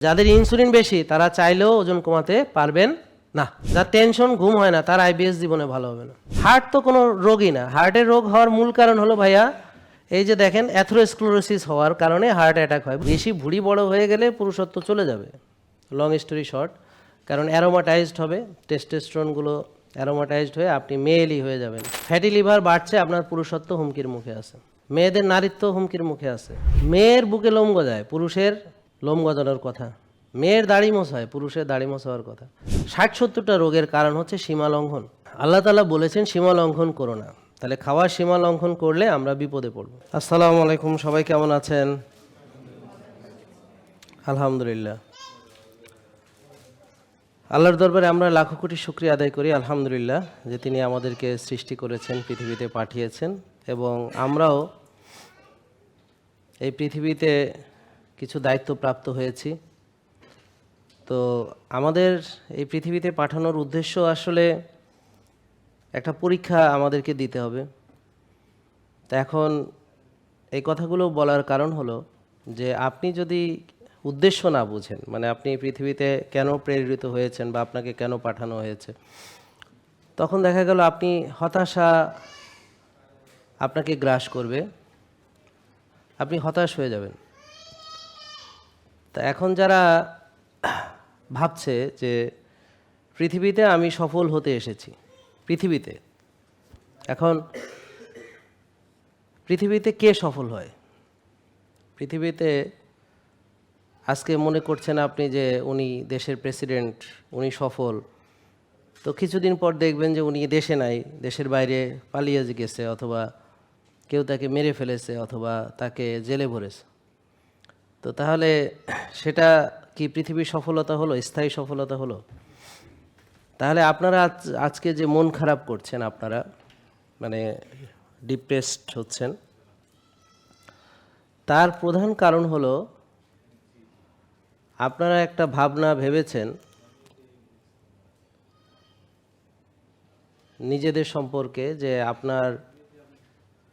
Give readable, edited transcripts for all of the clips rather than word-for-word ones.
যাদের ইনসুলিন বেশি তারা চাইলেও ওজন কমাতে পারবেন না। যার টেনশন, ঘুম হয় না, তার আইবিএস জীবনে ভালো হবে না। হার্ট তো কোনো রোগই না। হার্টের রোগ হওয়ার মূল কারণ হলো ভাইয়া এই যে দেখেন অ্যাথেরোস্ক্লেরোসিস হওয়ার কারণে হার্ট অ্যাটাক হয়। বেশি ভুঁড়ি বড় হয়ে গেলে পুরুষত্ব চলে যাবে। লং স্টোরি শর্ট, কারণ অ্যারোমাটাইজড হবে, টেস্টোস্টেরনগুলো অ্যারোমাটাইজড হয়ে আপনি মেয়েলি হয়ে যাবেন। ফ্যাটি লিভার বাড়ছে, আপনার পুরুষত্ব হুমকির মুখে আছে। মেয়েদের নারীত্ব হুমকির মুখে আছে। মেয়ের বুকে লোম গজায়, পুরুষের লোম গজানোর কথা। মেয়ের দাড়ি মোছায়, পুরুষের দাড়ি মোছাবার কথা। 60-70টা রোগের কারণ হচ্ছে সীমা লঙ্ঘন। আল্লাহ তাআলা বলেছেন সীমা লঙ্ঘন করো না। তাহলে খাওয়ার সীমা লঙ্ঘন করলে আমরা বিপদে পড়ব। আসসালামু আলাইকুম, সবাই কেমন আছেন? আলহামদুলিল্লাহ। আল্লাহর দরবারে আমরা লাখো কোটি শুকরিয়া আদায় করি আলহামদুলিল্লাহ, যে তিনি আমাদেরকে সৃষ্টি করেছেন, পৃথিবীতে পাঠিয়েছেন, এবং আমরাও এই পৃথিবীতে কিছু দায়িত্বপ্রাপ্ত হয়েছি। তো আমাদের এই পৃথিবীতে পাঠানোর উদ্দেশ্য আসলে একটা পরীক্ষা আমাদেরকে দিতে হবে। তা এখন এই কথাগুলো বলার কারণ হলো যে আপনি যদি উদ্দেশ্য না বুঝেন, মানে আপনি পৃথিবীতে কেন প্রেরিত হয়েছেন বা আপনাকে কেন পাঠানো হয়েছে, তখন দেখা গেল আপনি হতাশা আপনাকে গ্রাস করবে, আপনি হতাশ হয়ে যাবেন। তা এখন যারা ভাবছে যে পৃথিবীতে আমি সফল হতে এসেছি, পৃথিবীতে এখন পৃথিবীতে কে সফল হয়? পৃথিবীতে আজকে মনে করছেন আপনি যে উনি দেশের প্রেসিডেন্ট, উনি সফল, তো কিছুদিন পর দেখবেন যে উনি দেশে নাই, দেশের বাইরে পালিয়ে গেছে, অথবা কেউ তাকে মেরে ফেলেছে, অথবা তাকে জেলে ভরেছে। তো তাহলে সেটা কি পৃথিবীর সফলতা হলো, স্থায়ী সফলতা হলো? তাহলে আপনারা আজকে যে মন খারাপ করছেন, আপনারা মানে ডিপ্রেসড হচ্ছেন, তার প্রধান কারণ হলো আপনারা একটা ভাবনা ভেবেছেন নিজেদের সম্পর্কে, যে আপনার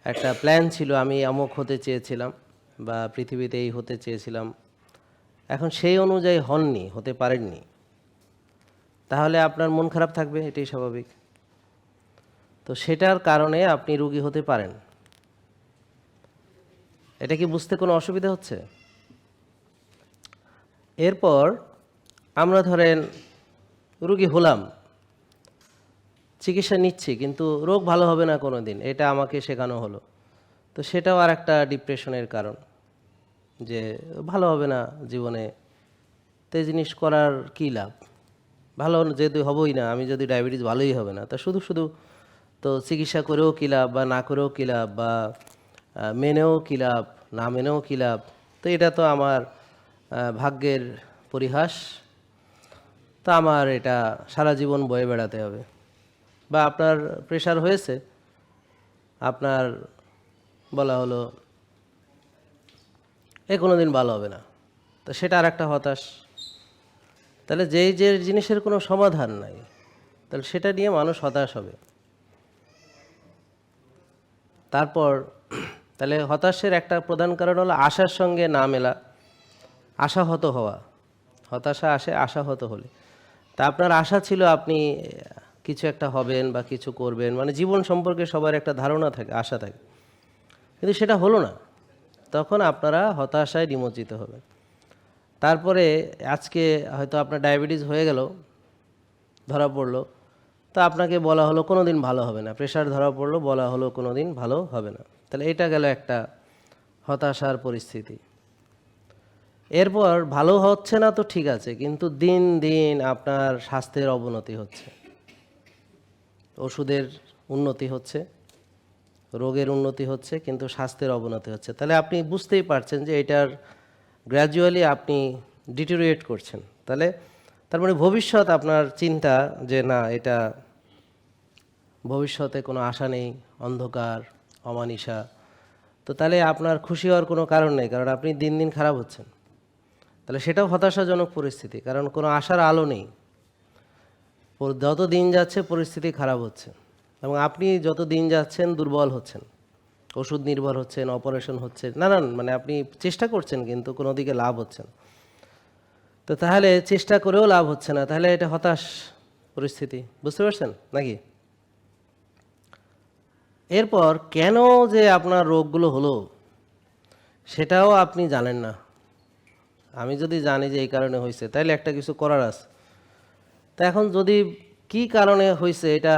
একটা প্ল্যান ছিল, আমি অমুক হতে চেয়েছিলাম বা পৃথিবীতে এই হতে চেয়েছিলাম, এখন সেই অনুযায়ী হননি, হতে পারেননি, তাহলে আপনার মন খারাপ থাকবে, এটাই স্বাভাবিক। তো সেটার কারণে আপনি রোগী হতে পারেন। এটা কি বুঝতে কোনো অসুবিধা হচ্ছে? এরপর আমরা ধরেন রোগী হলাম, চিকিৎসা নিচ্ছি, কিন্তু রোগ ভালো হবে না কোনো দিন, এটা আমাকে শেখানো হলো। তো সেটাও আর একটা ডিপ্রেশনের কারণ, যে ভালো হবে না জীবনে, তো এই জিনিস করার কী লাভ? ভালো যেহেতু হবই না, আমি যদি ডায়াবেটিস ভালোই হবে না, তা শুধু শুধু তো চিকিৎসা করেও কী লাভ, বা না করেও কী লাভ, বা মেনেও কী লাভ, না মেনেও কী লাভ? তো এটা তো আমার ভাগ্যের পরিহাস, তা আমার এটা সারা জীবন বয়ে বেড়াতে হবে। বা আপনার প্রেশার হয়েছে, আপনার বলা হলো এ কোনো দিন ভালো হবে না, তো সেটা আর একটা হতাশ। তাহলে যেই যে জিনিসের কোনো সমাধান নাই, তাহলে সেটা নিয়ে মানুষ হতাশ হবে। তারপর তাহলে হতাশের একটা প্রধান কারণ হলো আশার সঙ্গে না মেলা, আশাহত হওয়া। হতাশা আসে আশাহত হলে। তা আপনার আশা ছিল আপনি কিছু একটা হবেন বা কিছু করবেন, মানে জীবন সম্পর্কে সবার একটা ধারণা থাকে, আশা থাকে, কিন্তু সেটা হলো না, তখন আপনারা হতাশায় নিমজ্জিত হবেন। তারপরে আজকে হয়তো আপনার ডায়াবেটিস হয়ে গেল, ধরা পড়লো, তো আপনাকে বলা হলো কোনো দিন ভালো হবে না, প্রেশার ধরা পড়লো, বলা হলো কোনো দিন ভালো হবে না, তাহলে এটা গেল একটা হতাশার পরিস্থিতি। এরপর ভালো হচ্ছে না তো ঠিক আছে, কিন্তু দিন দিন আপনার স্বাস্থ্যের অবনতি হচ্ছে, ওষুধের উন্নতি হচ্ছে, রোগের উন্নতি হচ্ছে, কিন্তু স্বাস্থ্যের অবনতি হচ্ছে। তাহলে আপনি বুঝতেই পারছেন যে এটার গ্র্যাজুয়ালি আপনি ডিটেরিয়েট করছেন। তাহলে তার মানে ভবিষ্যৎ আপনার চিন্তা যে না, এটা ভবিষ্যতে কোনো আশা নেই, অন্ধকার, অমানিসা। তো তাহলে আপনার খুশি হওয়ার কোনো কারণ নেই, কারণ আপনি দিন দিন খারাপ হচ্ছেন। তাহলে সেটাও হতাশাজনক পরিস্থিতি, কারণ কোনো আশার আলো নেই। যত দিন যাচ্ছে পরিস্থিতি খারাপ হচ্ছে, এবং আপনি যত দিন যাচ্ছেন দুর্বল হচ্ছেন, ওষুধ নির্ভর হচ্ছেন, অপারেশন হচ্ছে, নানান, মানে আপনি চেষ্টা করছেন কিন্তু কোনো দিকে লাভ হচ্ছে না। তো তাহলে চেষ্টা করেও লাভ হচ্ছে না, তাহলে এটা হতাশ পরিস্থিতি, বুঝতে পারছেন নাকি? এরপর কেন যে আপনার রোগগুলো হলো সেটাও আপনি জানেন না। আমি যদি জানি যে এই কারণে হয়েছে তাহলে একটা কিছু করার আছে। তা এখন যদি কি কারণে হয়েছে এটা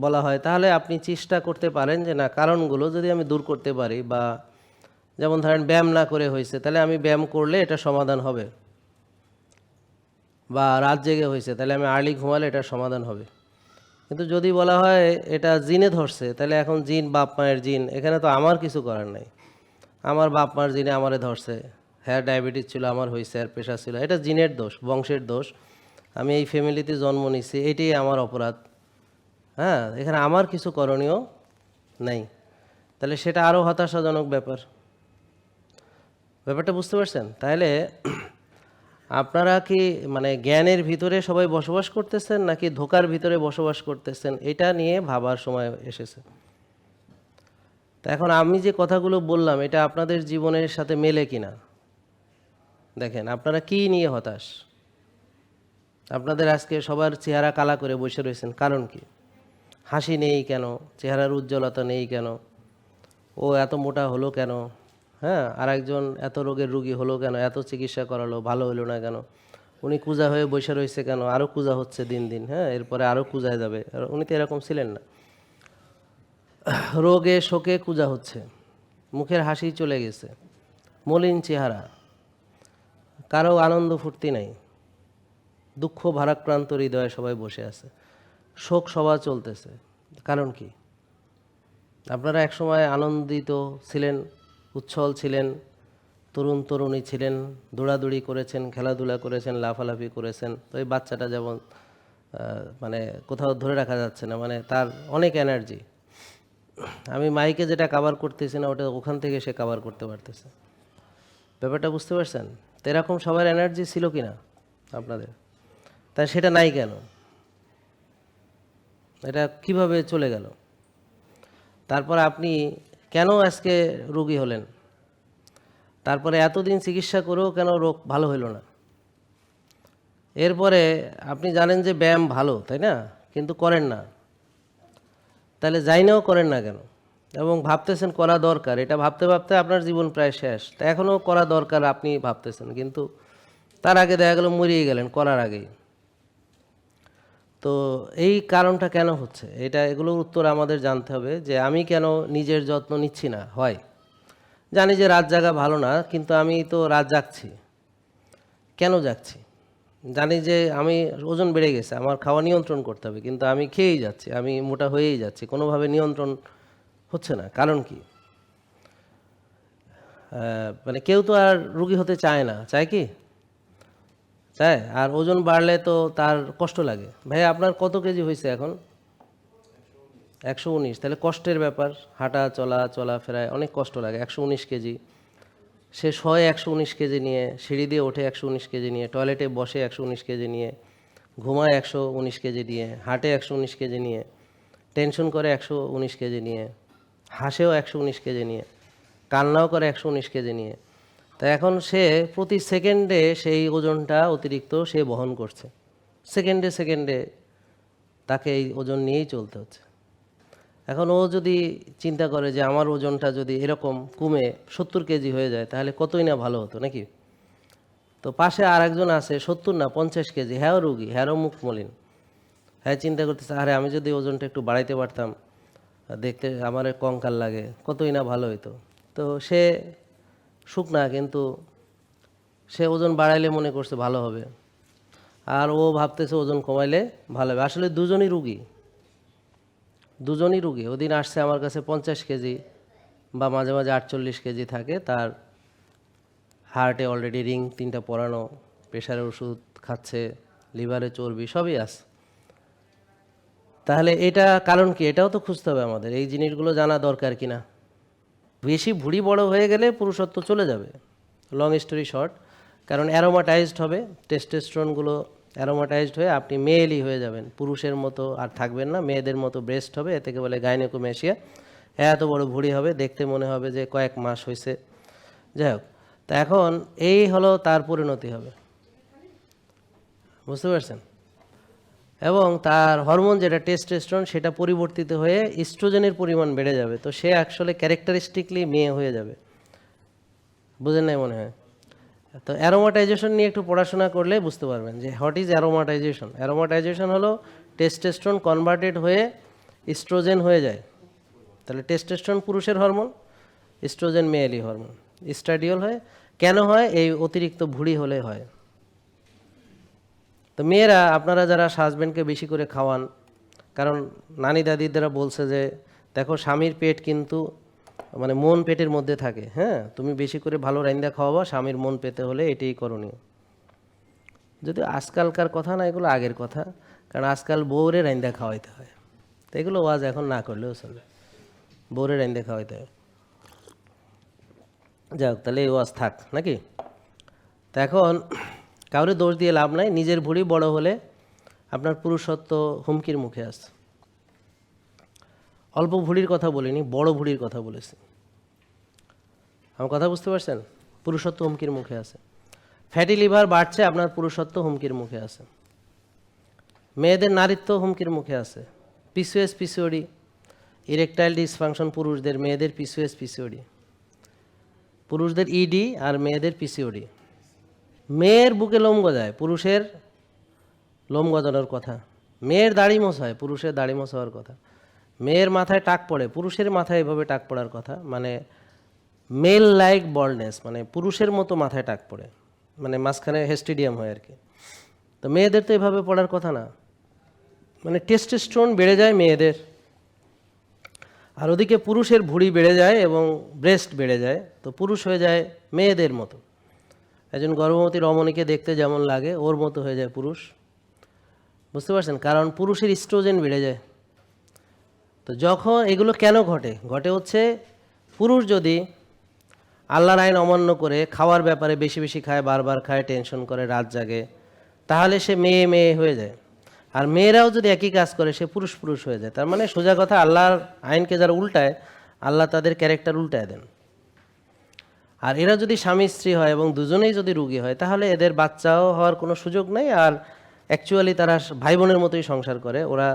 বলা হয়, তাহলে আপনি চেষ্টা করতে পারেন যে না, কারণগুলো যদি আমি দূর করতে পারি, বা যেমন ধরেন ব্যায়াম না করে হয়েছে, তাহলে আমি ব্যায়াম করলে এটা সমাধান হবে, বা রাত জেগে হয়েছে তাহলে আমি আর্লি ঘুমালে এটা সমাধান হবে। কিন্তু যদি বলা হয় এটা জিনে ধরছে, তাহলে এখন জিন বাপ মায়ের জিন, এখানে তো আমার কিছু করার নাই। আমার বাপ মার জিনে আমারে ধরছে, হ্যাঁ ডায়াবেটিস ছিল আমার হয়েছে, আর প্রেশার ছিল, এটা জিনের দোষ, বংশের দোষ, আমি এই ফ্যামিলিতে জন্ম নিছি, এটাই আমার অপরাধ। হ্যাঁ, এখানে আমার কিছু করণীয় নেই, তাহলে সেটা আরও হতাশাজনক ব্যাপার। ব্যাপারটা বুঝতে পারছেন? তাহলে আপনারা কি মানে জ্ঞানের ভিতরে সবাই বসবাস করতেছেন নাকি ধোকার ভিতরে বসবাস করতেছেন, এটা নিয়ে ভাবার সময় এসেছে। তা এখন আমি যে কথাগুলো বললাম এটা আপনাদের জীবনের সাথে মেলে কিনা দেখেন। আপনারা কি নিয়ে হতাশ? আপনাদের আজকে সবার চেহারা কালা করে বসে রয়েছেন, কারণ কি? হাসি নেই কেন? চেহারার উজ্জ্বলতা নেই কেন? ও এত মোটা হলো কেন? হ্যাঁ, আর একজন এত রোগের রুগী হলো কেন? এত চিকিৎসা করালো, ভালো হলো না কেন? উনি কুজা হয়ে বসে রয়েছে কেন? আরও কুজা হচ্ছে দিন দিন, হ্যাঁ, এরপরে আরও কুজায় যাবে। আর উনি তো এরকম ছিলেন না। রোগে শোকে কুজা হচ্ছে, মুখের হাসি চলে গেছে, মলিন চেহারা, কারো আনন্দ ফুর্তি নাই, দুঃখ ভারাক্রান্ত হৃদয়ে সবাই বসে আছে, শোক সভা চলতেছে। কারণ কি? আপনারা একসময় আনন্দিত ছিলেন, উচ্ছল ছিলেন, তরুণ তরুণী ছিলেন, দৌড়াদৌড়ি করেছেন, খেলাধুলা করেছেন, লাফালাফি করেছেন। তো এই বাচ্চাটা যেমন মানে কোথাও ধরে রাখা যাচ্ছে না, মানে তার অনেক এনার্জি। আমি মাইকে যেটা কাভার করতেছি না, ওটা ওখান থেকে সে কাভার করতে পারতেছে। ব্যাপারটা বুঝতে পারছেন? তো এরকম সবার এনার্জি ছিল কি না আপনাদের? তাই সেটা নাই কেন? এটা কিভাবে চলে গেল? তারপরে আপনি কেন আজকে রোগী হলেন? তারপরে এতদিন চিকিৎসা করেও কেন রোগ ভালো হলো না? এরপরে আপনি জানেন যে ব্যায়াম ভালো, তাই না? কিন্তু করেন না, তাহলে যাইনাও করেন না কেন? এবং ভাবতেছেন করা দরকার, এটা ভাবতে ভাবতে আপনার জীবন প্রায় শেষ। তা এখনও করা দরকার আপনি ভাবতেছেন, কিন্তু তার আগে দেখা গেল মরিয়ে গেলেন করার আগেই। তো এই কারণটা কেন হচ্ছে, এগুলোর উত্তর আমাদের জানতে হবে। যে আমি কেন নিজের যত্ন নিচ্ছি না? হয় জানি যে রাত জাগা ভালো না, কিন্তু আমি তো রাত জাগছি, কেন জাগছি? জানি যে আমি ওজন বেড়ে গেছে, আমার খাওয়া নিয়ন্ত্রণ করতে হবে, কিন্তু আমি খেয়েই যাচ্ছি, আমি মোটা হয়েই যাচ্ছি, কোনোভাবে নিয়ন্ত্রণ হচ্ছে না। কারণ কি? মানে কেউ তো আর রুগী হতে চায় না, চায় কি? চায়। আর ওজন বাড়লে তো তার কষ্ট লাগে। ভাই আপনার কত কেজি হয়েছে এখন? 119। তাহলে কষ্টের ব্যাপার, হাঁটা চলা চলাফেরায় অনেক কষ্ট লাগে। 119 কেজি, সে শয়ে 119 কেজি নিয়ে, সিঁড়ি দিয়ে ওঠে 119 কেজি নিয়ে, টয়লেটে বসে 119 কেজি নিয়ে, ঘুমায় 119 কেজি নিয়ে, হাঁটে 119 কেজি নিয়ে, টেনশন করে 119 কেজি নিয়ে, হাসেও 119 কেজি নিয়ে, কান্নাও করে 119 কেজি নিয়ে। তা এখন সে প্রতি সেকেন্ডে সেই ওজনটা অতিরিক্ত সে বহন করছে, সেকেন্ডে সেকেন্ডে তাকে এই ওজন নিয়েই চলতে হচ্ছে। এখন ও যদি চিন্তা করে যে আমার ওজনটা যদি এরকম কমে 70 কেজি হয়ে যায় তাহলে কতই না ভালো হতো নাকি? তো পাশে আর একজন আছে 70 না 50 কেজি, হ্যাঁ রুগী, হ্যাঁও মুখ মলিন, হ্যাঁ চিন্তা করতেছে আরে আমি যদি ওজনটা একটু বাড়াইতে পারতাম, দেখতে আমার কঙ্কাল লাগে, কতই না ভালো হইতো। তো সে শুকনা, কিন্তু সে ওজন বাড়াইলে মনে করছে ভালো হবে, আর ও ভাবতেছে ওজন কমাইলে ভালো হবে। আসলে দুজনই রুগী, দুজনই রুগী। ওদিন আসছে আমার কাছে 50 কেজি বা মাঝে মাঝে 48 কেজি থাকে, তার হার্টে অলরেডি রিং 3টা পরানো, প্রেশারের ওষুধ খাচ্ছে, লিভারে চর্বি সবই আছে। তাহলে এটা কারণ কি? এটাও তো খুঁজতে হবে আমাদের, এই জিনিসগুলো জানা দরকার কিনা। বেশি ভুঁড়ি বড় হয়ে গেলে পুরুষত্ব চলে যাবে, লং স্টোরি শর্ট, কারণ অ্যারোমাটাইজড হবে, টেস্টোস্টেরনগুলো অ্যারোমাটাইজড হয়ে আপনি মেয়েলি হয়ে যাবেন, পুরুষের মতো আর থাকবেন না, মেয়েদের মতো ব্রেস্ট হবে, এ থেকে বলে গাইনোকোমেশিয়া। এত বড় ভুঁড়ি হবে, দেখতে মনে হবে যে কয়েক মাস হয়েছে। যাই হোক, তা এখন এই হলো তার পরিণতি হবে। বুঝতে পারছেন? এবং তার হরমোন যেটা টেস্টোস্টেরন সেটা পরিবর্তিত হয়ে ইস্ট্রোজেনের পরিমাণ বেড়ে যাবে, তো সে আসলে ক্যারেক্টারিস্টিকলি মেয়ে হয়ে যাবে। বুঝেন নাই মনে হয়? তো অ্যারোমাটাইজেশন নিয়ে একটু পড়াশোনা করলে বুঝতে পারবেন যে হোয়াট ইজ অ্যারোমাটাইজেশন। অ্যারোমাটাইজেশন হলো টেস্টোস্টেরন কনভার্টেড হয়ে ইস্ট্রোজেন হয়ে যায়। তাহলে টেস্টোস্টেরন পুরুষের হরমোন, ইস্ট্রোজেন মেয়েলি হরমোন, ইস্ট্রাডিওল হয়। কেন হয়? এই অতিরিক্ত ভুঁড়ি হলে হয়। তো মেয়েরা, আপনারা যারা হাজবেন্ডকে বেশি করে খাওয়ান, কারণ নানি দাদিরা বলছে যে দেখো স্বামীর পেট কিন্তু মানে মন পেটের মধ্যে থাকে, হ্যাঁ, তুমি বেশি করে ভালো রাইন্দা খাওয়াবা, স্বামীর মন পেতে হলে এটাই করণীয়। যদি আজকালকার কথা না, এগুলো আগের কথা, কারণ আজকাল বউরে রাইন্দা খাওয়াইতে হয়। তো এগুলো ওয়াজ এখন না করলেও চলে, বউরে রাইন্দা খাওয়াইতে হয়। যাক, তাহলে এই ওয়াজ থাক নাকি? তো এখন কাউরে দোষ দিয়ে লাভ নাই, নিজের ভুঁড়ি বড় হলে আপনার পুরুষত্ব হুমকির মুখে আছে। অল্প ভুঁড়ির কথা বলিনি, বড় ভুঁড়ির কথা বলেছি। আমার কথা বুঝতে পারছেন? পুরুষত্ব হুমকির মুখে আছে। ফ্যাটি লিভার বাড়ছে, আপনার পুরুষত্ব হুমকির মুখে আছে। মেয়েদের নারীত্ব হুমকির মুখে আছে। পিসিওএস পিসিওডি, ইরেকটাইল ডিসফাংশন পুরুষদের, মেয়েদের পিসিওএস পিসিওডি। পুরুষদের ইডি আর মেয়েদের পিসিওডি। মেয়ের বুকে লোম গজায়, পুরুষের লোম গজানোর কথা। মেয়ের দাড়ি মোছায়, পুরুষের দাড়ি মোছাওয়ার কথা। মেয়ের মাথায় টাক পড়ে, পুরুষের মাথায় এভাবে টাক পড়ার কথা। মানে মেল লাইক বল্ডনেস, মানে পুরুষের মতো মাথায় টাক পড়ে, মানে মাঝখানে হেস্টিডিয়াম হয় আর কি। তো মেয়েদের তো এভাবে পড়ার কথা না। মানে টেস্টোস্টেরন বেড়ে যায় মেয়েদের, আর ওদিকে পুরুষের ভুঁড়ি বেড়ে যায় এবং ব্রেস্ট বেড়ে যায়, তো পুরুষ হয়ে যায় মেয়েদের মতো। একজন গর্ভবতী রমণীকে দেখতে যেমন লাগে ওর মতো হয়ে যায় পুরুষ। বুঝতে পারছেন? কারণ পুরুষের ইস্ট্রোজেন বেড়ে যায়। তো যখন এগুলো কেন ঘটে? ঘটে হচ্ছে পুরুষ যদি আল্লাহর আইন অমান্য করে খাওয়ার ব্যাপারে বেশি বেশি খায়, বারবার খায়, টেনশন করে, রাত জাগে, তাহলে সে মেয়ে মেয়ে হয়ে যায়। আর মেয়েরাও যদি একই কাজ করে সে পুরুষ পুরুষ হয়ে যায়। তার মানে সোজা কথা, আল্লাহর আইনকে যারা উল্টায়, আল্লাহ তাদের ক্যারেক্টার উল্টায় দেন। আর এরা যদি স্বামী স্ত্রী হয় এবং দুজনেই যদি রুগী হয়, তাহলে এদের বাচ্চাও হওয়ার কোনো সুযোগ নেই। আর অ্যাকচুয়ালি তারা ভাই বোনের মতোই সংসার করে। ওরা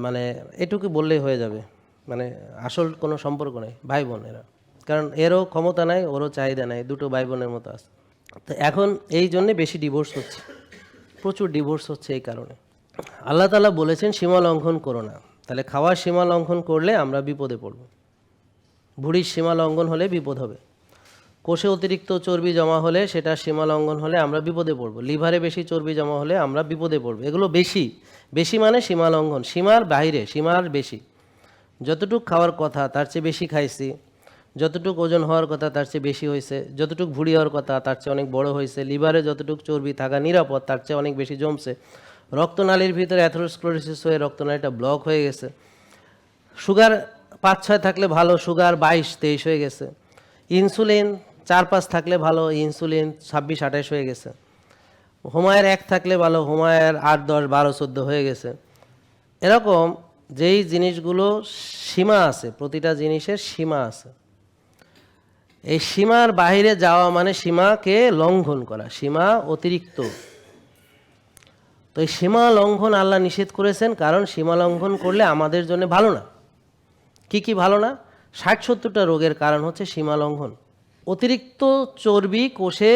মানে এটুকু বললেই হয়ে যাবে, মানে আসল কোনো সম্পর্ক নেই, ভাই বোন এরা। কারণ এরও ক্ষমতা নাই, ওরও চাহিদা নাই, দুটো ভাই বোনের মতো আছে। তো এখন এই জন্যে বেশি ডিভোর্স হচ্ছে, প্রচুর ডিভোর্স হচ্ছে এই কারণে। আল্লাহ তাআলা বলেছেন সীমা লঙ্ঘন করো না। তাহলে খাওয়ার সীমা লঙ্ঘন করলে আমরা বিপদে পড়ব। ভুঁড়ির সীমা লঙ্ঘন হলে বিপদ হবে। কোষে অতিরিক্ত চর্বি জমা হলে, সেটা সীমা লঙ্ঘন হলে আমরা বিপদে পড়ব। লিভারে বেশি চর্বি জমা হলে আমরা বিপদে পড়ব। এগুলো বেশি, বেশি মানে সীমা লঙ্ঘন, সীমার বাইরে, সীমার বেশি। যতটুক খাওয়ার কথা তার চেয়ে বেশি খাইছি, যতটুকু ওজন হওয়ার কথা তার চেয়ে বেশি হয়েছে, যতটুকু ভুঁড়ি হওয়ার কথা তার চেয়ে অনেক বড় হয়েছে, লিভারে যতটুকু চর্বি থাকা নিরাপদ তার চেয়ে অনেক বেশি জমছে, রক্তনালীর ভিতরে অ্যাথেরোস্ক্লেরোসিস হয়ে রক্তনালীটা ব্লক হয়ে গেছে, সুগার 5-6 থাকলে ভালো, সুগার 22-23 হয়ে গেছে, ইনসুলিন 4-5 থাকলে ভালো, ইনসুলিন 26-28 হয়ে গেছে, হোমায়ের 1 থাকলে ভালো, হোমায়ের 8-10-12-14 হয়ে গেছে। এরকম যেই জিনিসগুলো সীমা আছে, প্রতিটা জিনিসের সীমা আছে। এই সীমার বাইরে যাওয়া মানে সীমাকে লঙ্ঘন করা, সীমা অতিরিক্ত। তো এই সীমা লঙ্ঘন আল্লাহ নিষেধ করেছেন, কারণ সীমা লঙ্ঘন করলে আমাদের জন্য ভালো না। কি কি ভালো না? 60-70টা রোগের কারণ হচ্ছে সীমা লঙ্ঘন। অতিরিক্ত চর্বি কোষে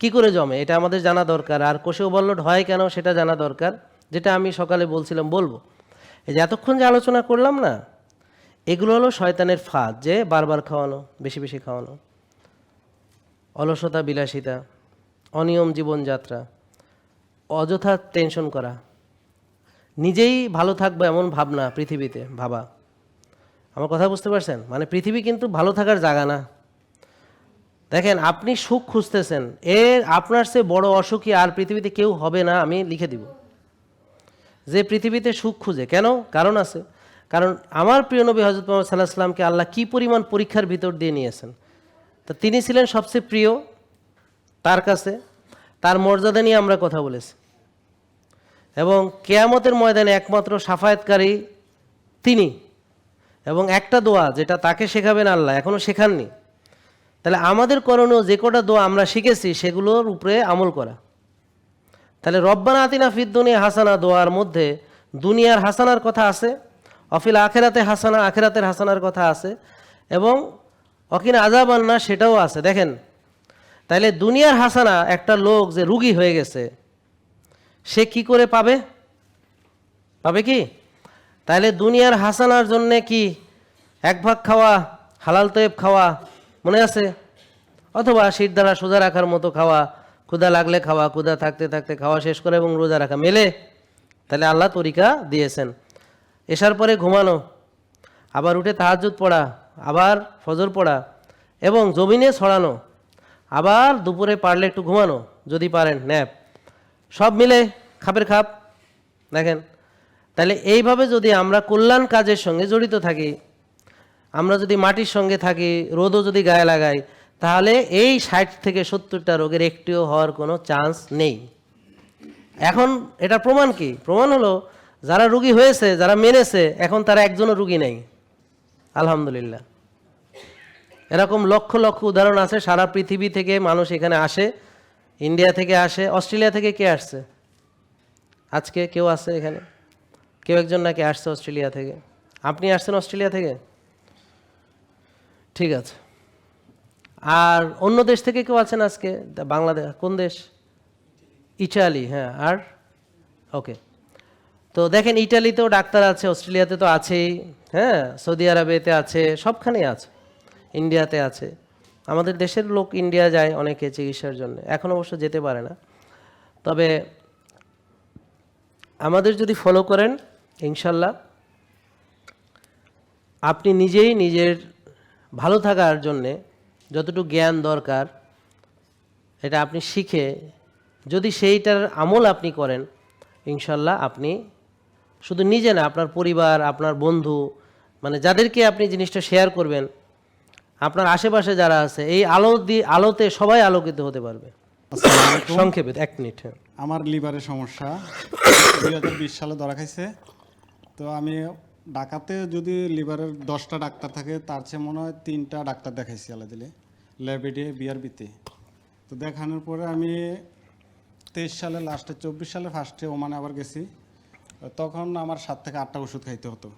কি করে জমে এটা আমাদের জানা দরকার। আর কোষে ওভারলোড হয় কেন সেটা জানা দরকার, যেটা আমি সকালে বলছিলাম, বলবো। এই যে এতক্ষণ যে আলোচনা করলাম না, এগুলো হলো শয়তানের ফাঁদ, যে বারবার খাওয়ানো, বেশি বেশি খাওয়ানো, অলসতা, বিলাসিতা, অনিয়ম জীবনযাত্রা, অযথা টেনশন করা, নিজেই ভালো থাকবো এমন ভাবনা, পৃথিবীতে ভাবা। আমার কথা বুঝতে পারছেন? মানে পৃথিবী কিন্তু ভালো থাকার জায়গা না। দেখেন, আপনি সুখ খুঁজতেছেন, আপনার চেয়ে বড় অসুখী আর পৃথিবীতে কেউ হবে না, আমি লিখে দিব। যে পৃথিবীতে সুখ খুঁজে, কেন? কারণ আছে। কারণ আমার প্রিয় নবী হযরত মুহাম্মদ সাল্লাল্লাহু আলাইহি ওয়াসাল্লামকে আল্লাহ কি পরিমাণ পরীক্ষার ভিতর দিয়ে নিয়েছেন। তো তিনি ছিলেন সবচেয়ে প্রিয় তার কাছে, তার মর্যাদা নিয়ে আমরা কথা বলেছি। এবং কিয়ামতের ময়দানে একমাত্র শাফায়াতকারী তিনি, এবং একটা দোয়া যেটা তাকে শেখাবেন আল্লাহ, এখনো শেখাননি। তাহলে আমাদের করণীয় যে কটা দোয়া আমরা শিখেছি সেগুলোর উপরে আমল করা। তাহলে রব্বানা আতিনা ফিদ দুনিয়া হাসানা দোয়ার মধ্যে দুনিয়ার হাসানার কথা আছে, অফিল আখেরাতে হাসানা আখেরাতের হাসানার কথা আছে, এবং অকিনা আযাবান্না সেটাও আছে। দেখেন তাইলে দুনিয়ার হাসানা একটা লোক যে রুগী হয়ে গেছে সে কি করে পাবে? পাবে কি? তাইলে দুনিয়ার হাসানার জন্যে কি এক ভাগ খাওয়া, হালাল তৈব খাওয়া, মনে আছে? অথবা শীত দ্বারা সোজা রাখার মতো খাওয়া, ক্ষুধা লাগলে খাওয়া, ক্ষুধা থাকতে থাকতে খাওয়া শেষ করে এবং রোজা রাখা মেলে? তাহলে আল্লাহ তরিকা দিয়েছেন। এশার পরে ঘুমানো, আবার উঠে তাহাজ্জুদ পড়া, আবার ফজর পড়া, এবং জমিনে ছড়ানো, আবার দুপুরে পারলে একটু ঘুমানো যদি পারেন, ন্যাপ, সব মিলে খাপের খাপ। দেখেন তাহলে এইভাবে যদি আমরা কল্যাণ কাজের সঙ্গে জড়িত থাকি, আমরা যদি মাটির সঙ্গে থাকি, রোদও যদি গায়ে লাগাই, তাহলে এই 60 থেকে 70টা রোগের একটিও হওয়ার কোনো চান্স নেই। এখন এটা প্রমাণ কি? প্রমাণ হলো যারা রুগী হয়েছে, যারা মেনেছে, এখন তারা একজনও রুগী নেই, আলহামদুলিল্লাহ। এরকম লক্ষ লক্ষ উদাহরণ আছে। সারা পৃথিবী থেকে মানুষ এখানে আসে, ইন্ডিয়া থেকে আসে, অস্ট্রেলিয়া থেকে কে আসছে আজকে? কেউ আছে এখানে? কেউ একজন নাকি আসছে অস্ট্রেলিয়া থেকে? আপনি আসছেন অস্ট্রেলিয়া থেকে? ঠিক আছে। আর অন্য দেশ থেকে কেউ আছেন আজকে? বাংলাদেশ? কোন দেশ? ইটালি। হ্যাঁ, আর ওকে। তো দেখেন ইটালিতেও ডাক্তার আছে, অস্ট্রেলিয়াতে তো আছেই, হ্যাঁ, সৌদি আরবেতে আছে, সবখানেই আছে, ইন্ডিয়াতে আছে। আমাদের দেশের লোক ইন্ডিয়া যায় অনেকে চিকিৎসার জন্য, এখন অবশ্য যেতে পারে না। তবে আমাদের যদি ফলো করেন ইনশাল্লাহ আপনি নিজেই নিজের ভালো থাকার জন্যে যতটুকু জ্ঞান দরকার এটা আপনি শিখে যদি সেইটার আমল আপনি করেন, ইনশাল্লাহ আপনি শুধু নিজে না, আপনার পরিবার, আপনার বন্ধু, মানে যাদেরকে আপনি জিনিসটা শেয়ার করবেন, আপনার আশেপাশে যারা আছে, এই আলোতে সবাই আলোকিত হতে পারবে। সংক্ষেপে 1 মিনিট। আমার লিভারের সমস্যা 2020 সালে ধরা খাইছে। তো আমি ঢাকাতে যদি লিভারের 10টা ডাক্তার থাকে, তার চেয়ে মনে হয় 3টা ডাক্তার দেখাইছি আলাদা দিলে, ল্যাবেডে, বিআরবিতে। তো দেখানোর পরে আমি 23 সালে লাস্টে, 24 সালে ফার্স্টে ওমানে আবার গেছি। তখন আমার 7 থেকে 8টা ওষুধ খাইতে হতো।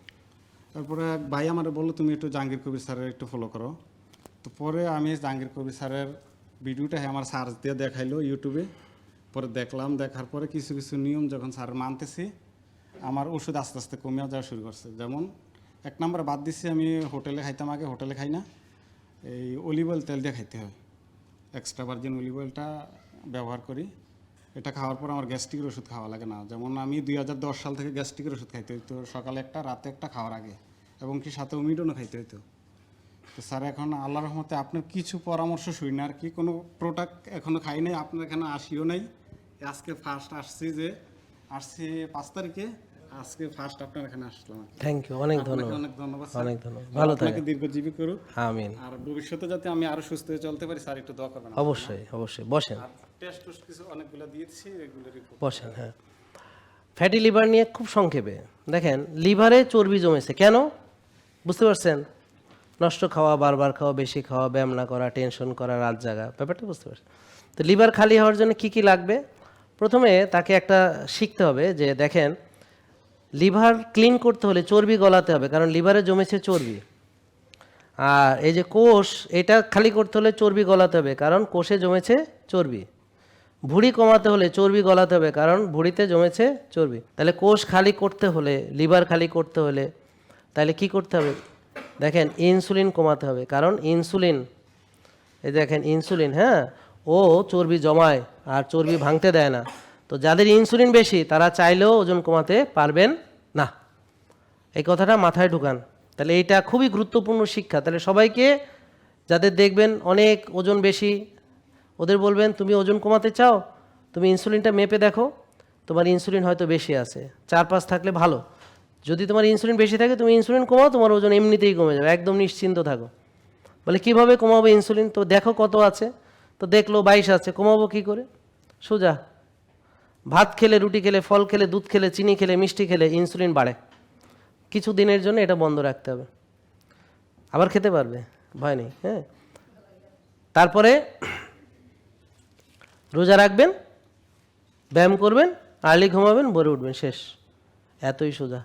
তারপরে এক ভাই আমার বললো তুমি একটু জাহাঙ্গীর কবির স্যারের একটু ফলো করো। তো পরে আমি জাহাঙ্গীর কবির স্যারের ভিডিওটা আমার সার্চ দিয়ে দেখাইলো ইউটিউবে। পরে দেখলাম, দেখার পরে কিছু কিছু নিয়ম যখন স্যার মানতেছি, আমার ওষুধ আস্তে আস্তে কমিয়ে যাওয়া শুরু করছে। যেমন 1 নম্বর বাদ দিচ্ছি, আমি হোটেলে খাইতাম আগে, হোটেলে খাই না, এই অলিভ অয়েল তেল দিয়ে খাইতে হয়, এক্সট্রা ভার্জিন অলিভ অয়েলটা ব্যবহার করি। এটা খাওয়ার পর আমার গ্যাস্ট্রিকের ওষুধ খাওয়া লাগে না। যেমন আমি 2010 সাল থেকে গ্যাস্ট্রিকের ওষুধ খাইতে হইতো, সকালে একটা, রাতে একটা, খাওয়ার আগে, এবং কি সাথে ওমিডনও খাইতে হইতো। তো স্যার এখন আল্লাহর রহমতে আপনার কিছু পরামর্শ শুনি না আর কি, কোনো প্রোডাক্ট এখনও খাই নাই, আপনার এখানে আসিও নাই। আজকে ফার্স্ট আসছি, যে আসছি 5 তারিখে, আজকে ফার্স্ট আপনার এখানে আসলাম। থ্যাঙ্ক ইউ, অনেক ধন্যবাদ। অনেক ধন্যবাদ, অনেক ধন্যবাদ, ভালো থাকেন, দীর্ঘজীবী করুক, আমিন। আর ভবিষ্যতে যাতে আমি আরো সুস্থ হয়ে চলতে পারি, স্যার একটু দোয়া করবেন। অবশ্যই অবশ্যই, বসেন। টেস্ট কিছু অনেকগুলো দিয়েছি, এগুলো রিপোর্ট বসেন। হ্যাঁ, ফ্যাটি লিভার নিয়ে খুব সংক্ষেপে দেখেন, লিভারে চর্বি জমেছে কেন বুঝতে পারছেন? নষ্ট খাওয়া, বারবার খাওয়া, বেশি খাওয়া, ব্যায়াম না করা, টেনশন করা, রাত জাগা, ব্যাপারটা বুঝতে পারছেন? তো লিভার খালি হওয়ার জন্য কি কি লাগবে? প্রথমে তাকে একটা শিখতে হবে যে দেখেন, লিভার ক্লিন করতে হলে চর্বি গলাতে হবে, কারণ লিভারে জমেছে চর্বি। আর এই যে কোষ, এটা খালি করতে হলে চর্বি গলাতে হবে, কারণ কোষে জমেছে চর্বি। ভুঁড়ি কমাতে হলে চর্বি গলাতে হবে, কারণ ভুঁড়িতে জমেছে চর্বি। তাহলে কোষ খালি করতে হলে, লিভার খালি করতে হলে তাহলে কি করতে হবে? দেখেন, ইনসুলিন কমাতে হবে, কারণ ইনসুলিন, এই দেখেন ইনসুলিন, হ্যাঁ, ও চর্বি জমায় আর চর্বি ভাঙতে দেয় না। তো যাদের ইনসুলিন বেশি তারা চাইলেও ওজন কমাতে পারবেন না, এই কথাটা মাথায় ঢুকান। তাহলে এইটা খুবই গুরুত্বপূর্ণ শিক্ষা। তাহলে সবাইকে, যাদের দেখবেন অনেক ওজন বেশি, ওদের বলবেন তুমি ওজন কমাতে চাও, তুমি ইনসুলিনটা মেপে দেখো, তোমার ইনসুলিন হয়তো বেশি আছে, 4-5 থাকলে ভালো। যদি তোমার ইনসুলিন বেশি থাকে তুমি ইনসুলিন কমাও, তোমার ওজন এমনিতেই কমে যাবে, একদম নিশ্চিন্ত থাকো। বলে কিভাবে কমাবো ইনসুলিন? তো দেখো কত আছে, তো দেখলো 22 আছে, কমাবো কি করে? সোজা, ভাত খেলে, রুটি খেলে, ফল খেলে, দুধ খেলে, চিনি খেলে, মিষ্টি খেলে ইনসুলিন বাড়ে। কিছু দিনের জন্য এটা বন্ধ রাখতে হবে, আবার খেতে পারবে, ভয় নেই। হ্যাঁ, তারপরে রোজা রাখবেন, ব্যায়াম করবেন, আর্লি ঘুমাবেন, ভোরে উঠবেন, শেষ। এতই সোজা।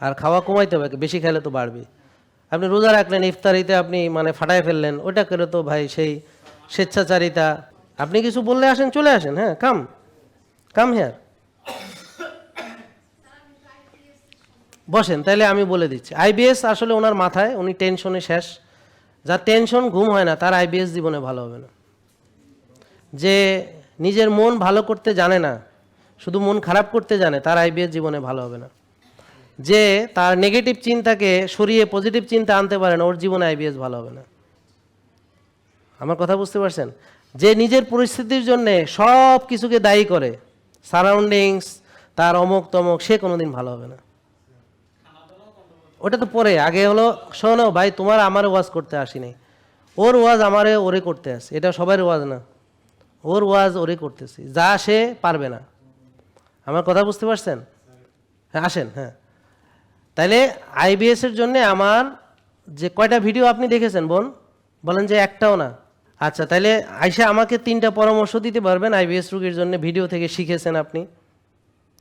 আর খাওয়া কমাইতে হবে, বেশি খেলে তো বাড়বে। আপনি রোজা রাখলেন, ইফতারিতে আপনি মানে ফাটায় ফেললেন, ওটা করে তো ভাই সেই স্বেচ্ছাচারিতা। আপনি কিছু বললে আসেন, চলে আসেন, হ্যাঁ, কাম কাম হেয়ার, বসেন। তাইলে আমি বলে দিচ্ছি, আইবিএস আসলে ওনার মাথায়, উনি টেনশনে শেষ। যার টেনশন ঘুম হয় না তার আইবিএস জীবনে ভালো হবে না। যে নিজের মন ভালো করতে জানে না, শুধু মন খারাপ করতে জানে, তার আইবিএস জীবনে ভালো হবে না। যে তার নেগেটিভ চিন্তাকে সরিয়ে পজিটিভ চিন্তা আনতে পারে না, ওর জীবনে আইবিএস ভালো হবে না। আমার কথা বুঝতে পারছেন? যে নিজের পরিস্থিতির জন্যে সব কিছুকে দায়ী করে, সারাউন্ডিংস, তার অমুক তমক, সে কোনোদিন ভালো হবে না। ওটা তো পরে, আগে হলো শোনো ভাই, তোমার আমার ওয়াজ করতে আসিনি, ওর ওয়াজ আমারে ওরে করতে আসে। এটা সবার ওয়াজ না, ওর ওয়াজ ওরে করতেছি, যা সে পারবে না। আমার কথা বুঝতে পারছেন? হ্যাঁ, আসেন। হ্যাঁ, তাইলে আইবিএস এর জন্য আমার যে কয়টা ভিডিও আপনি দেখেছেন বোন, বলেন যে একটাও না। আচ্ছা, তাইলে আইসা আমাকে 3টা পরামর্শ দিতে পারবেন আইবিএস রোগীর জন্য, ভিডিও থেকে শিখেছেন আপনি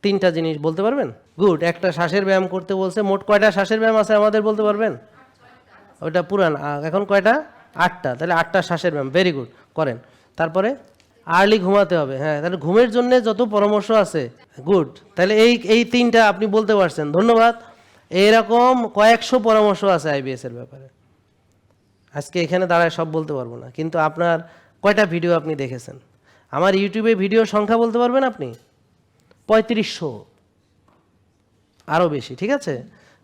3টা জিনিস বলতে পারবেন? গুড। একটা শ্বাসের ব্যায়াম করতে বলছে, মোট কয়টা শ্বাসের ব্যায়াম আছে আমাদের বলতে পারবেন? ওটা পুরান, এখন কয়টা? 8টা। তাহলে 8টা শ্বাসের ব্যায়াম, ভেরি গুড, করেন। তারপরে আর্লি ঘুমাতে হবে, হ্যাঁ, তাহলে ঘুমের জন্য যত পরামর্শ আছে, গুড। তাহলে এই 3টা আপনি বলতে পারছেন, ধন্যবাদ। এইরকম কয়েকশো পরামর্শ আছে আইবিএস এর ব্যাপারে, আজকে এখানে দাঁড়ায় সব বলতে পারবো না। কিন্তু আপনার কয়টা ভিডিও আপনি দেখেছেন? আমার ইউটিউবে ভিডিওর সংখ্যা বলতে পারবেন আপনি? 3500, আরও বেশি, ঠিক আছে?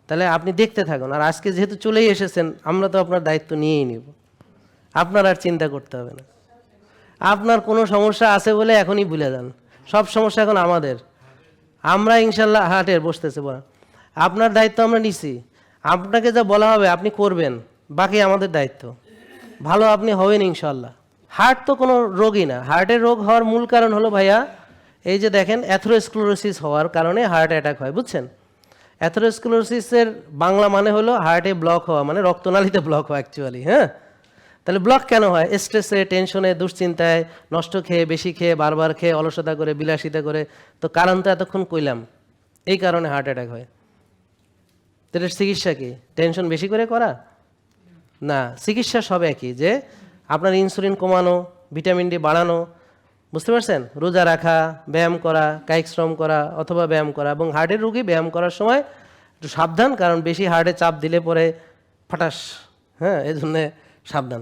তাহলে আপনি দেখতে থাকুন। আর আজকে যেহেতু চলেই এসেছেন, আমরা তো আপনার দায়িত্ব নিয়েই নিব, আপনার আর চিন্তা করতে হবে না। আপনার কোনো সমস্যা আছে বলে এখনই ভুলে যান, সব সমস্যা এখন আমাদের। আমরা ইনশাল্লাহ হাটের বসতেছে বলা, আপনার দায়িত্ব আমরা নিছি। আপনাকে যা বলা হবে আপনি করবেন, বাকি আমাদের দায়িত্ব। ভালো আপনি হবেন ইনশাল্লাহ। হার্ট তো কোনো রোগই না। হার্টের রোগ হওয়ার মূল কারণ হলো ভাইয়া, এই যে দেখেন, অ্যাথেরোস্ক্লেরোসিস হওয়ার কারণে হার্ট অ্যাটাক হয়, বুঝছেন? অ্যাথেরোস্ক্লেরোসিসের বাংলা মানে হলো হার্টে ব্লক হওয়া, মানে রক্তনালীতে ব্লক হওয়া অ্যাকচুয়ালি, হ্যাঁ। তাহলে ব্লক কেন হয়? স্ট্রেসে, টেনশনে, দুশ্চিন্তায়, নষ্ট খেয়ে, বেশি খেয়ে, বারবার খেয়ে, অলসতা করে, বিলাসিতা করে। তো কারণ তো এতক্ষণ কইলাম, এই কারণে হার্ট অ্যাটাক হয়। তাহলে চিকিৎসা কি টেনশন বেশি করে করা? না, চিকিৎসা সব একই, যে আপনার ইনসুলিন কমানো, ভিটামিন ডি বাড়ানো, বুঝতে পারছেন? রোজা রাখা, ব্যায়াম করা, কায়িক শ্রম করা অথবা ব্যায়াম করা। এবং হার্টের রোগী ব্যায়াম করার সময় একটু সাবধান, কারণ বেশি হার্টে চাপ দিলে পরে ফাটাস, হ্যাঁ, এই জন্যে সাবধান।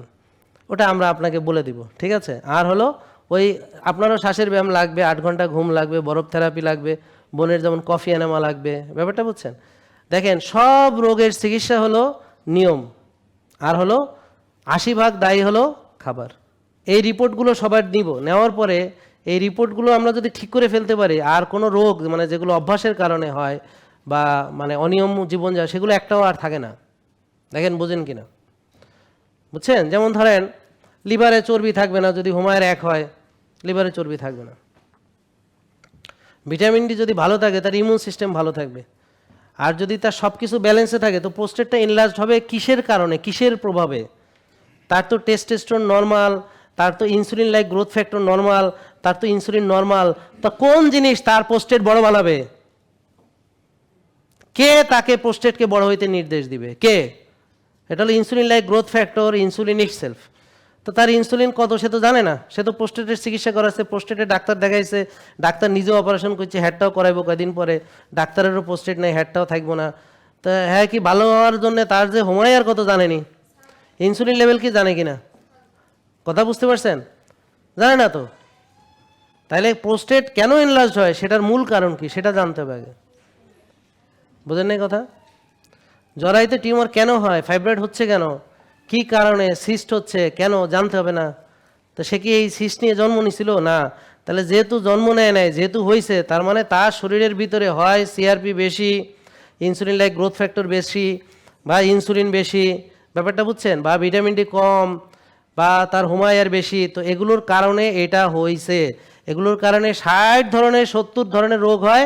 ওটা আমরা আপনাকে বলে দিব, ঠিক আছে? আর হলো ওই আপনারও শ্বাসের ব্যায়াম লাগবে, 8 ঘন্টা ঘুম লাগবে, বরফ থেরাপি লাগবে, বোনের যেমন কফি এনামা লাগবে, ব্যাপারটা বুঝছেন? দেখেন, সব রোগের চিকিৎসা হলো নিয়ম, আর হলো 80% দায়ী হলো খাবার। এই রিপোর্টগুলো সবার নিব, নেওয়ার পরে এই রিপোর্টগুলো আমরা যদি ঠিক করে ফেলতে পারি, আর কোনো রোগ মানে যেগুলো অভ্যাসের কারণে হয় বা মানে অনিয়ম জীবন যায়, সেগুলো একটাও আর থাকে না। দেখেন, বোঝেন কিনা, বুঝছেন? যেমন ধরেন, লিভারে চর্বি থাকবে না যদি হোমায়ের 1 হয়, লিভারে চর্বি থাকবে না। ভিটামিন ডি যদি ভালো থাকে, তার ইমিউন সিস্টেম ভালো থাকবে। আর যদি তার সব কিছু ব্যালেন্সে থাকে, তো প্রোস্টেটটা এনলার্জ হবে কিসের কারণে, কিসের প্রভাবে? তার তো টেস্টোস্টেরন নর্মাল, তার তো insulin like growth factor normal, তার তো ইনসুলিন নর্মাল। তা কোন জিনিস তার প্রোস্টেট বড় বানাবে? কে তাকে প্রোস্টেটকে বড় হইতে নির্দেশ দিবে? কে? এটা হলো insulin like growth factor, insulin itself. তো তার ইনসুলিন কত সে তো জানে না, সে তো প্রোস্টেটের চিকিৎসা করাচ্ছে, প্রোস্টেটের ডাক্তার দেখাইছে, ডাক্তার নিজেও অপারেশন করছে, হেডটাও করাইবো কয়েকদিন পরে, ডাক্তারেরও প্রোস্টেট নেই, হেডটাও থাকবো না। তো হ্যাঁ, কি ভালো হওয়ার জন্য তার যে হোমায়ার কত জানেনি, ইনসুলিন লেভেল কি জানে কিনা? কথা বুঝতে পারছেন? জানে না তো। তাইলে প্রোস্টেট কেন এনলার্জ হয়, সেটার মূল কারণ কি সেটা জানতে হবে আগে। বুঝেন নাই কথা? জরাইতে টিউমার কেন হয়, ফাইব্রয়েড হচ্ছে কেন, কি কারণে, সিস্ট হচ্ছে কেন, জানতে হবে না? তো সে কি এই সিস্ট নিয়ে জন্ম নিছিল? না। তাহলে যেহেতু জন্ম নেয় নাই, যেহেতু হয়েছে, তার মানে তার শরীরের ভিতরে হয় সিআরপি বেশি, ইনসুলিন লাইক গ্রোথ ফ্যাক্টর বেশি, বা ইনসুলিন বেশি, ব্যাপারটা বুঝছেন? বা ভিটামিন ডি কম, বা তার হোমায়ার বেশি। তো এগুলোর কারণে এটা হয়েছে। এগুলোর কারণে 60 ধরনের 70 ধরনের রোগ হয়,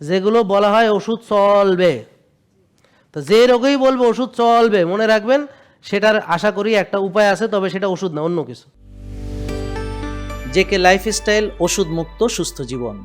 যেগুলো বলা হয় ওষুধ চলবে। তো যে রোগেই বলবো ওষুধ চলবে, মনে রাখবেন সেটার আশা করি একটা উপায় আছে, তবে সেটা ওষুধ না, অন্য কিছু। জেকে লাইফস্টাইল, ওষুধ মুক্ত সুস্থ জীবন।